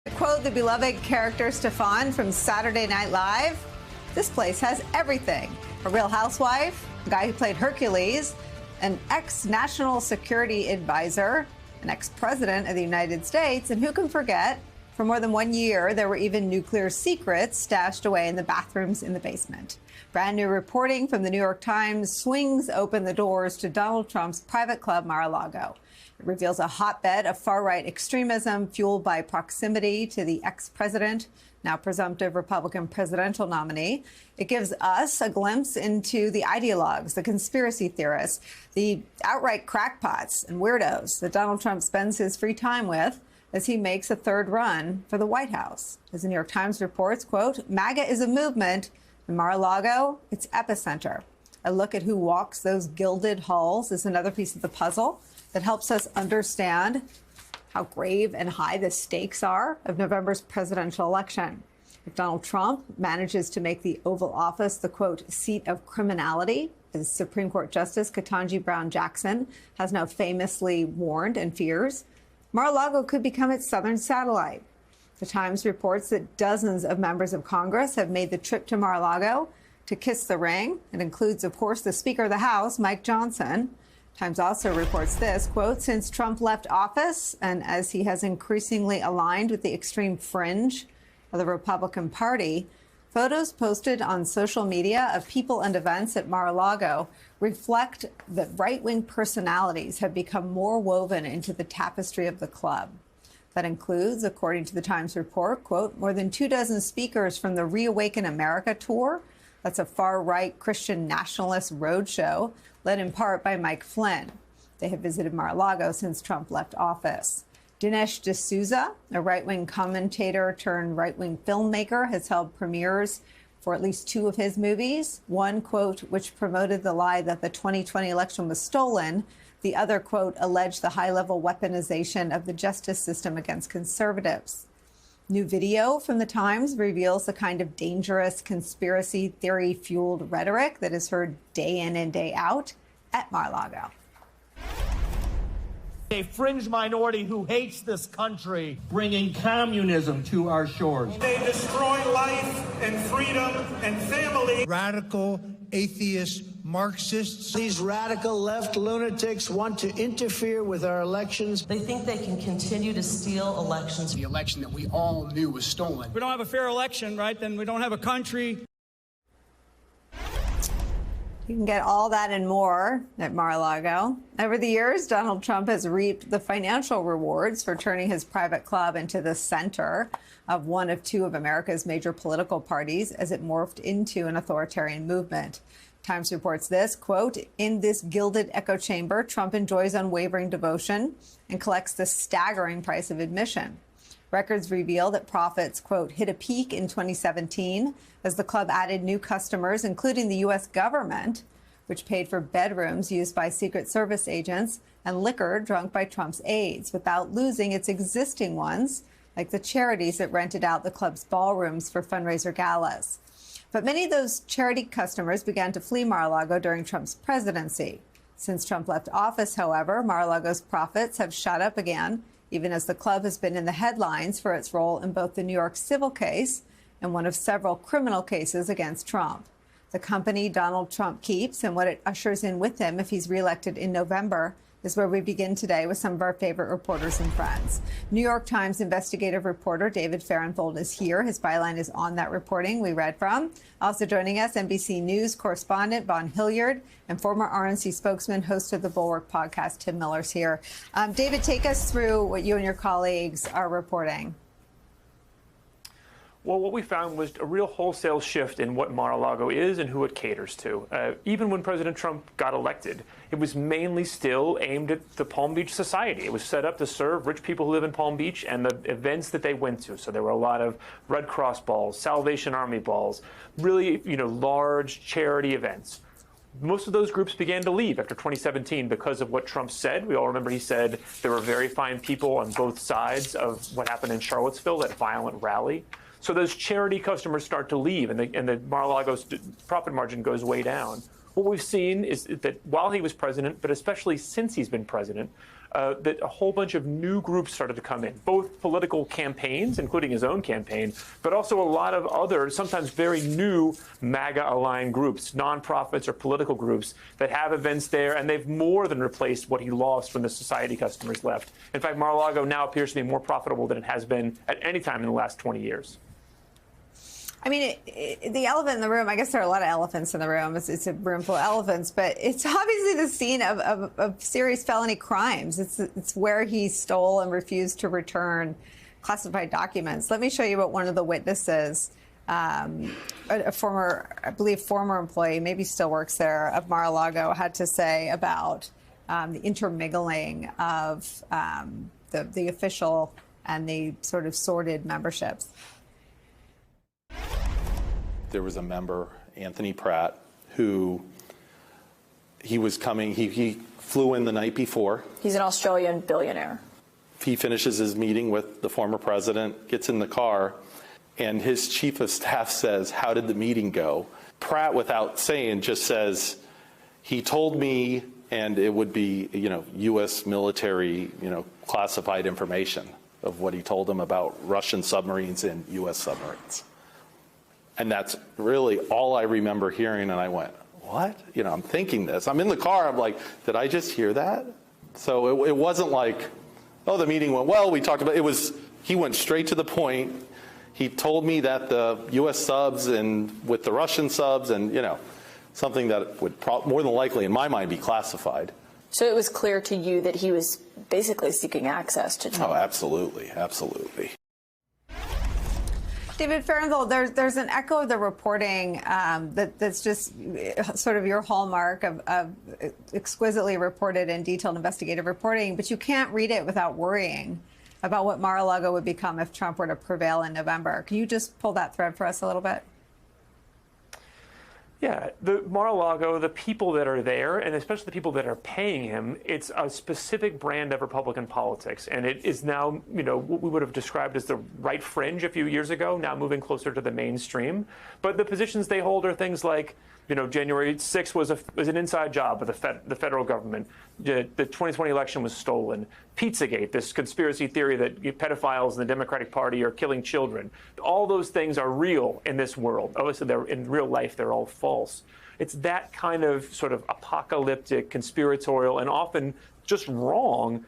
Quote the beloved character Stefan from Saturday Night Live. This place has everything. A real housewife, a guy who played Hercules, an ex-national security advisor, an ex-president of the United States, and who can forget, for more than 1 year, there were even nuclear secrets stashed away in the bathrooms in the basement. Brand new reporting from the New York Times swings open the doors to Donald Trump's private club, Mar-a-Lago. It reveals a hotbed of far-right extremism fueled by proximity to the ex-president, now presumptive Republican presidential nominee. It gives us a glimpse into the ideologues, the conspiracy theorists, the outright crackpots and weirdos that Donald Trump spends his free time with as he makes a third run for the White House. As the New York Times reports, quote, MAGA is a movement, and Mar-a-Lago, its epicenter. A look at who walks those gilded halls is another piece of the puzzle that helps us understand how grave and high the stakes are of November's presidential election. If Donald Trump manages to make the Oval Office the, quote, seat of criminality, as Supreme Court Justice Ketanji Brown Jackson has now famously warned and fears, Mar-a-Lago could become its southern satellite. The Times reports that dozens of members of Congress have made the trip to Mar-a-Lago to kiss the ring. It includes, of course, the Speaker of the House, Mike Johnson. Times also reports this, quote, since Trump left office and as he has increasingly aligned with the extreme fringe of the Republican Party, photos posted on social media of people and events at Mar-a-Lago reflect that right-wing personalities have become more woven into the tapestry of the club. That includes, according to the Times report, quote, more than 24 speakers from the Reawaken America tour. That's a far-right Christian nationalist roadshow led in part by Mike Flynn. They have visited Mar-a-Lago since Trump left office. Dinesh D'Souza, a right-wing commentator turned right-wing filmmaker, has held premieres for at least 2 of his movies. One, quote, which promoted the lie that the 2020 election was stolen. The other, quote, alleged the high-level weaponization of the justice system against conservatives. New video from the Times reveals the kind of dangerous conspiracy theory-fueled rhetoric that is heard day in and day out at Mar-a-Lago. A fringe minority who hates this country, bringing communism to our shores. They destroy life and freedom and family. Radical, atheist, Marxists. These radical left lunatics want to interfere with our elections. They think they can continue to steal elections. The election that we all knew was stolen. If we don't have a fair election, right, then we don't have a country. You can get all that and more at Mar-a-Lago. Over the years, Donald Trump has reaped the financial rewards for turning his private club into the center of one of 2 of America's major political parties as it morphed into an authoritarian movement. Times reports this, quote, in this gilded echo chamber, Trump enjoys unwavering devotion and collects the staggering price of admission. Records reveal that profits, quote, hit a peak in 2017 as the club added new customers, including the U.S. government, which paid for bedrooms used by Secret Service agents and liquor drunk by Trump's aides, without losing its existing ones, like the charities that rented out the club's ballrooms for fundraiser galas. But many of those charity customers began to flee Mar-a-Lago during Trump's presidency. Since Trump left office, however, Mar-a-Lago's profits have shot up again, even as the club has been in the headlines for its role in both the New York civil case and one of several criminal cases against Trump. The company Donald Trump keeps and what it ushers in with him if he's reelected in November is where we begin today with some of our favorite reporters and friends. New York Times investigative reporter David Fahrenthold is here. His byline is on that reporting we read from. Also joining us, NBC News correspondent Vaughn Hilliard and former RNC spokesman, host of the Bulwark podcast, Tim Miller's here. David, take us through what you and your colleagues are reporting. Well, what we found was a real wholesale shift in what Mar-a-Lago is and who it caters to. Even when President Trump got elected, it was mainly still aimed at the Palm Beach society. It was set up to serve rich people who live in Palm Beach and the events that they went to. So there were a lot of Red Cross balls, Salvation Army balls, really, large charity events. Most of those groups began to leave after 2017 because of what Trump said. We all remember he said there were very fine people on both sides of what happened in Charlottesville, that violent rally. So those charity customers start to leave, and the Mar-a-Lago's profit margin goes way down. What we've seen is that while he was president, but especially since he's been president, that a whole bunch of new groups started to come in, both political campaigns, including his own campaign, but also a lot of other, sometimes very new MAGA-aligned groups, nonprofits or political groups that have events there, and they've more than replaced what he lost when the society customers left. In fact, Mar-a-Lago now appears to be more profitable than it has been at any time in the last 20 years. I mean, the elephant in the room, I guess there are a lot of elephants in the room. It's a room full of elephants, but it's obviously the scene of serious felony crimes. It's where he stole and refused to return classified documents. Let me show you what one of the witnesses, a former, I believe, former employee, maybe still works there, of Mar-a-Lago, had to say about the intermingling of the official and the sort of sordid memberships. There was a member, Anthony Pratt, who he was coming, he flew in the night before. He's an Australian billionaire. He finishes his meeting with the former president, gets in the car, and his chief of staff says, "How did the meeting go?" Pratt, without saying, just says, "He told me, and it would be, U.S. military, classified information of what he told him about Russian submarines and U.S. submarines." And that's really all I remember hearing, and I went, what? I'm thinking this. I'm in the car, I'm like, did I just hear that? So it wasn't like, oh, the meeting went well, we talked about it. He went straight to the point. He told me that the U.S. subs and with the Russian subs and, something that would more than likely, in my mind, be classified. So it was clear to you that he was basically seeking access to Trump. Oh, absolutely, absolutely. David Fahrenthold, there's an echo of the reporting that's just sort of your hallmark of exquisitely reported and detailed investigative reporting, but you can't read it without worrying about what Mar-a-Lago would become if Trump were to prevail in November. Can you just pull that thread for us a little bit? Yeah, the Mar-a-Lago, the people that are there, and especially the people that are paying him, it's a specific brand of Republican politics. And it is now, what we would have described as the right fringe a few years ago, now moving closer to the mainstream. But the positions they hold are things like, January 6th was an inside job of the federal government. The 2020 election was stolen. Pizzagate, this conspiracy theory that pedophiles in the Democratic Party are killing children. All those things are real in this world. Obviously, they're in real life, they're all false. It's that kind of sort of apocalyptic, conspiratorial, and often just wrong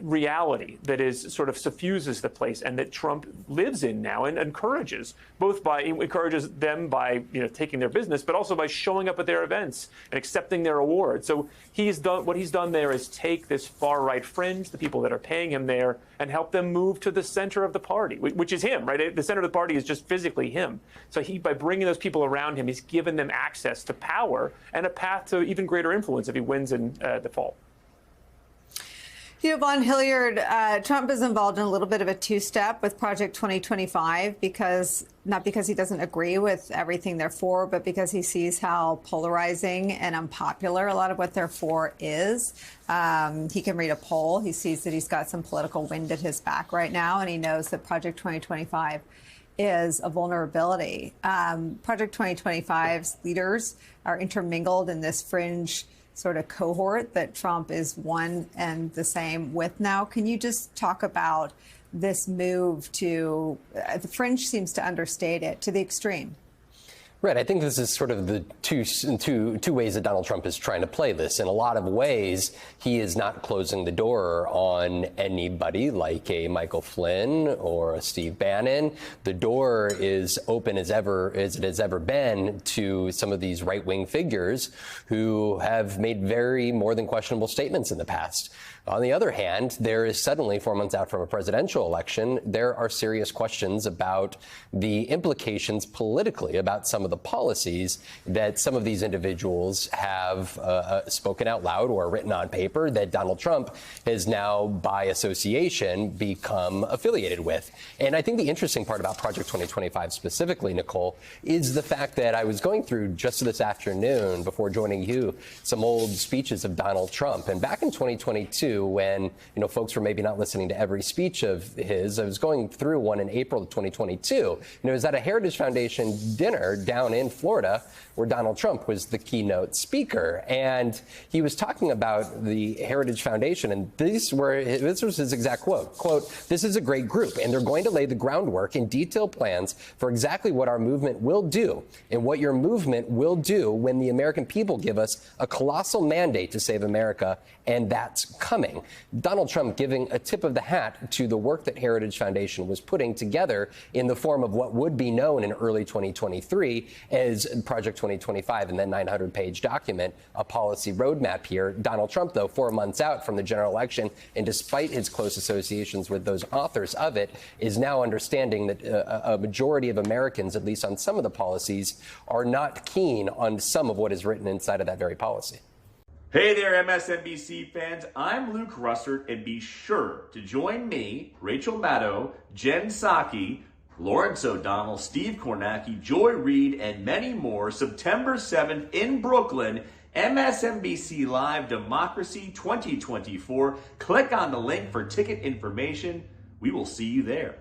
reality that is sort of suffuses the place and that Trump lives in now and encourages them by taking their business, but also by showing up at their events and accepting their awards. So what he's done there is take this far right fringe, the people that are paying him there, and help them move to the center of the party, which is him, right? The center of the party is just physically him. So by bringing those people around him, he's given them access to power and a path to even greater influence if he wins in the fall. Von Hilliard, Trump is involved in a little bit of a two-step with Project 2025 not because he doesn't agree with everything they're for, but because he sees how polarizing and unpopular a lot of what they're for is. He can read a poll. He sees that he's got some political wind at his back right now, and he knows that Project 2025 is a vulnerability. Project 2025's leaders are intermingled in this fringe sort of cohort that Trump is one and the same with now. Can you just talk about this move to, the fringe seems to understate it to the extreme? Right. I think this is sort of the two ways that Donald Trump is trying to play this. In a lot of ways, he is not closing the door on anybody like a Michael Flynn or a Steve Bannon. The door is open as it has ever been to some of these right-wing figures who have made very more than questionable statements in the past. On the other hand, there is suddenly 4 months out from a presidential election, there are serious questions about the implications politically about some of the policies that some of these individuals have spoken out loud or written on paper that Donald Trump has now, by association, become affiliated with. And I think the interesting part about Project 2025 specifically, Nicole, is the fact that I was going through just this afternoon before joining you some old speeches of Donald Trump. And back in 2022, when folks were maybe not listening to every speech of his, I was going through one in April of 2022. And it was at a Heritage Foundation dinner down down in Florida, where Donald Trump was the keynote speaker. And he was talking about the Heritage Foundation, and this was his exact quote. Quote, "This is a great group, and they're going to lay the groundwork and detailed plans for exactly what our movement will do and what your movement will do when the American people give us a colossal mandate to save America, and that's coming." Donald Trump giving a tip of the hat to the work that Heritage Foundation was putting together in the form of what would be known in early 2023 as Project 2025 and that 900-page document, a policy roadmap here. Donald Trump, though, 4 months out from the general election, and despite his close associations with those authors of it, is now understanding that a majority of Americans, at least on some of the policies, are not keen on some of what is written inside of that very policy. Hey there, MSNBC fans. I'm Luke Russert, and be sure to join me, Rachel Maddow, Jen Psaki, Lawrence O'Donnell, Steve Kornacki, Joy Reid, and many more September 7th in Brooklyn, MSNBC Live Democracy 2024. Click on the link for ticket information. We will see you there.